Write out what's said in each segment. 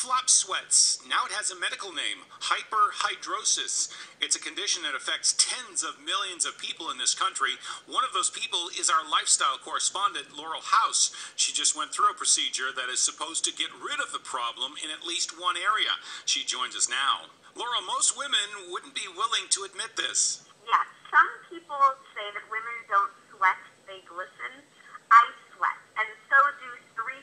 Flop sweats. Now it has a medical name, hyperhidrosis. It's a condition that affects tens of millions of people in this country. One of those people is our lifestyle correspondent, Laurel House. She just went through a procedure that is supposed to get rid of the problem in at least one area. She joins us now. Laurel, most women wouldn't be willing to admit this. Yes, some people say that women don't sweat, they glisten. I sweat, and so do 3%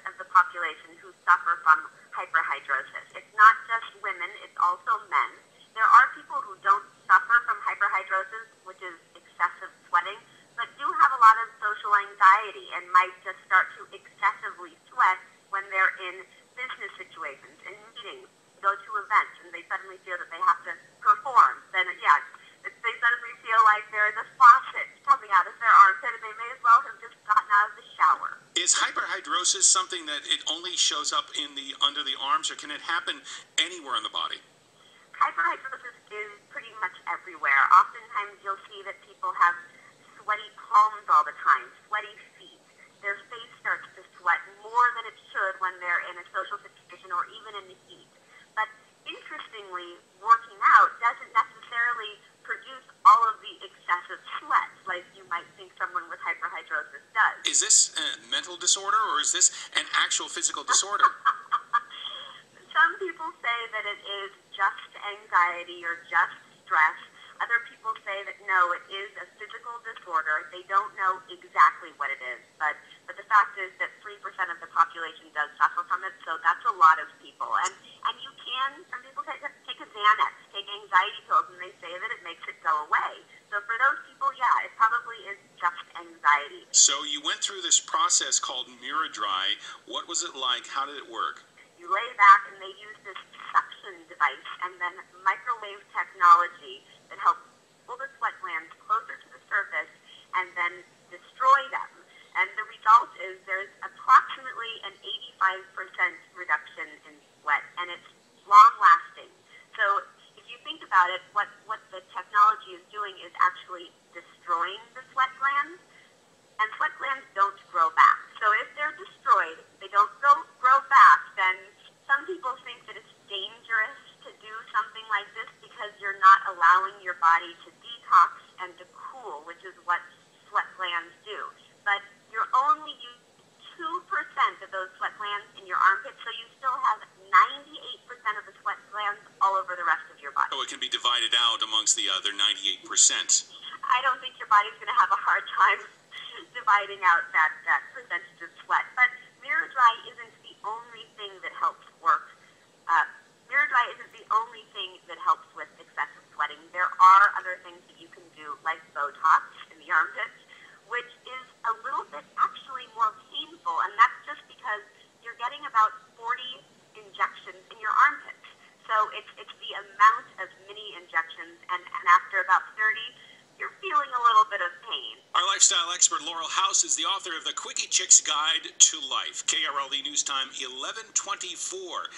of the population who suffer from hyperhidrosis. It's not just women, it's also men. There are people who don't suffer from hyperhidrosis, which is excessive sweating, but do have a lot of social anxiety and might just start to excessively sweat when they're in business situations, in meetings, go to events, and they suddenly feel that they have to perform. Then, they suddenly feel like there is a faucet coming out of their armpit, and they may as well have just gotten out of the shower. Is hyperhidrosis something that it only shows up in under the arms, or can it happen anywhere in the body? Hyperhidrosis is pretty much everywhere. Oftentimes you'll see that people have sweaty palms all the time, sweaty feet. Their face starts to sweat more than it should when they're in a social situation or even in the heat. But interestingly, working out doesn't necessarily produce all of the excessive sweat like you might think someone with hyperhidrosis does. Is this a mental disorder, or is this an actual physical disorder? Some people say that it is just anxiety or just stress. Other people say that no, it is a physical disorder. They don't know exactly what it is, but the fact is that 3% of the population does suffer from it, so that's a lot of people. And you can, some people take a Xanax, take anxiety pills, and they say that it makes it go away. So for those people, yeah, it probably is just anxiety. So you went through this process called Mirror Dry. What was it like? How did it work? You lay back, and they use this suction device and then microwave technology that helps pull the sweat glands closer to the surface and then destroy them. And the result is there's approximately an 85% reduction in sweat, and it's long-lasting. So if you think about it, what the technology is doing is actually destroying the sweat glands, and sweat glands don't grow back. So if they're destroyed, they don't grow back, then some people think that it's dangerous to do something like this because you're not allowing your body to detox and to cool, which is what sweat glands do. But you're only using 2% of those sweat glands in your armpit, so you still have 98% of the sweat glands all over the rest of your body. So it can be divided out amongst the other 98%. I don't think your body's going to have a hard time dividing out that percentage of sweat. But Mirror Dry isn't the only thing that helps work. Mirror Dry isn't the only thing that helps with excessive sweating. There are other things that you can do, like Botox in the armpits, which is a little bit actually more painful, and that's just because you're getting about 40 injections in your armpits. So it's the amount of mini injections, and after about 30, you're feeling a little bit of pain. Our lifestyle expert, Laurel House, is the author of the Quickie Chick's Guide to Life. KRLD News Time, 11:24.